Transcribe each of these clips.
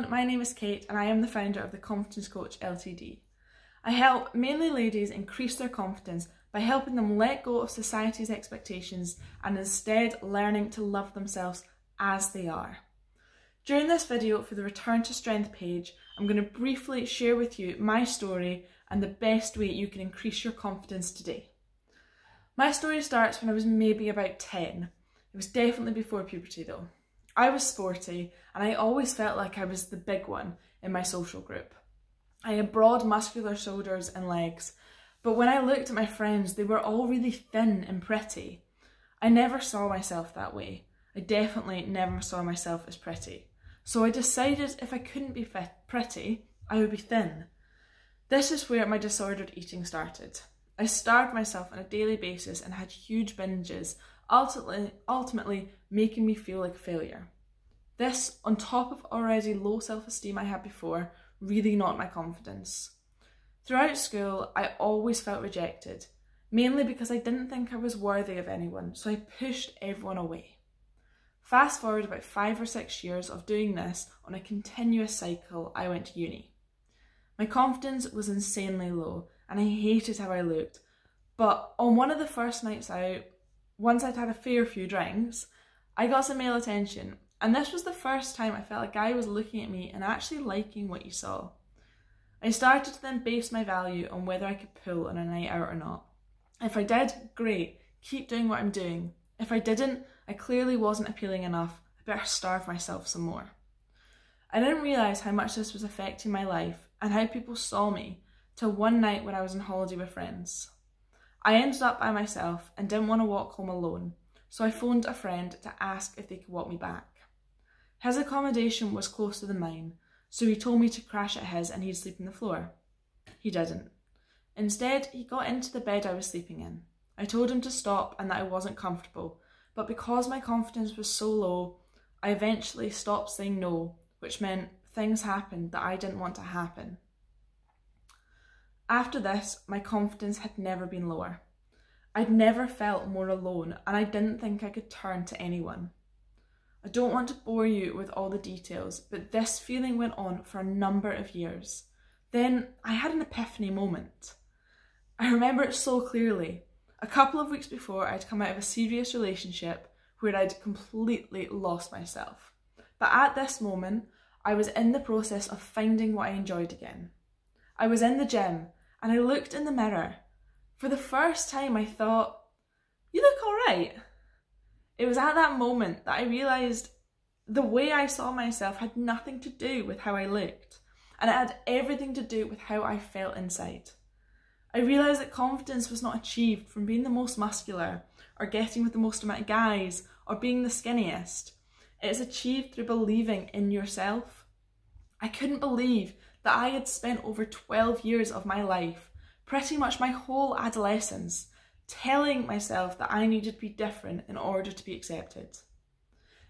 everyone, my name is Kate and I am the founder of The Confidence Coach Ltd. I help mainly ladies increase their confidence by helping them let go of society's expectations and instead learning to love themselves as they are. During this video for the Return to Strength page, I'm going to briefly share with you my story and the best way you can increase your confidence today. My story starts when I was maybe about 10. It was definitely before puberty though. I was sporty and I always felt like I was the big one in my social group. I had broad muscular shoulders and legs, but when I looked at my friends, they were all really thin and pretty. I never saw myself that way. I definitely never saw myself as pretty. So I decided if I couldn't be pretty, I would be thin. This is where my disordered eating started. I starved myself on a daily basis and had huge binges, ultimately making me feel like a failure. This, on top of already low self-esteem I had before, really knocked my confidence. Throughout school, I always felt rejected, mainly because I didn't think I was worthy of anyone, so I pushed everyone away. Fast forward about 5 or 6 years of doing this on a continuous cycle, I went to uni. My confidence was insanely low and I hated how I looked, but on one of the first nights out, once I'd had a fair few drinks, I got some male attention, and this was the first time I felt a guy was looking at me and actually liking what he saw. I started to then base my value on whether I could pull on a night out or not. If I did, great, keep doing what I'm doing. If I didn't, I clearly wasn't appealing enough, I better starve myself some more. I didn't realise how much this was affecting my life and how people saw me till one night when I was on holiday with friends. I ended up by myself and didn't want to walk home alone, so I phoned a friend to ask if they could walk me back. His accommodation was closer than mine, so he told me to crash at his and he'd sleep on the floor. He didn't. Instead, he got into the bed I was sleeping in. I told him to stop and that I wasn't comfortable, but because my confidence was so low, I eventually stopped saying no, which meant things happened that I didn't want to happen. After this, my confidence had never been lower. I'd never felt more alone and I didn't think I could turn to anyone. I don't want to bore you with all the details, but this feeling went on for a number of years. Then I had an epiphany moment. I remember it so clearly. A couple of weeks before, I'd come out of a serious relationship where I'd completely lost myself. But at this moment, I was in the process of finding what I enjoyed again. I was in the gym and I looked in the mirror. For the first time, I thought, you look all right. It was at that moment that I realised the way I saw myself had nothing to do with how I looked, and it had everything to do with how I felt inside. I realised that confidence was not achieved from being the most muscular, or getting with the most amount of guys, or being the skinniest. It is achieved through believing in yourself. I couldn't believe that I had spent over 12 years of my life, pretty much my whole adolescence, telling myself that I needed to be different in order to be accepted.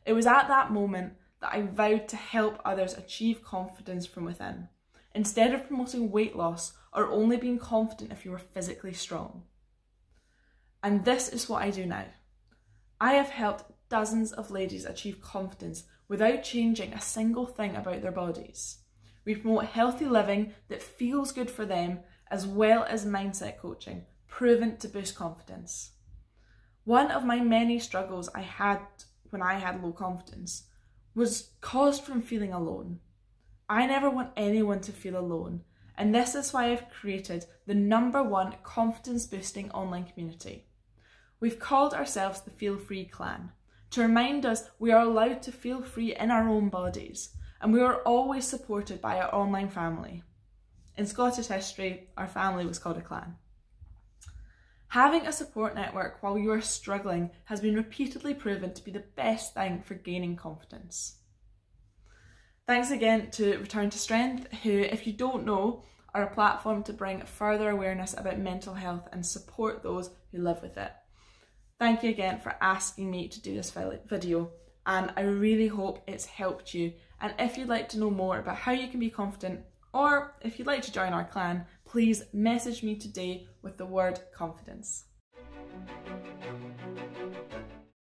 It was at that moment that I vowed to help others achieve confidence from within, instead of promoting weight loss or only being confident if you were physically strong. And this is what I do now. I have helped dozens of ladies achieve confidence without changing a single thing about their bodies. We promote healthy living that feels good for them, as well as mindset coaching, proven to boost confidence. One of my many struggles I had when I had low confidence was caused from feeling alone. I never want anyone to feel alone, and this is why I've created the #1 confidence boosting online community. We've called ourselves the Feel Free Clan, to remind us we are allowed to feel free in our own bodies, and we are always supported by our online family. In Scottish history, our family was called a clan. Having a support network while you are struggling has been repeatedly proven to be the best thing for gaining confidence. Thanks again to Return to Strength, who, if you don't know, are a platform to bring further awareness about mental health and support those who live with it. Thank you again for asking me to do this video, and I really hope it's helped you. And if you'd like to know more about how you can be confident, or if you'd like to join our clan, please message me today with the word confidence.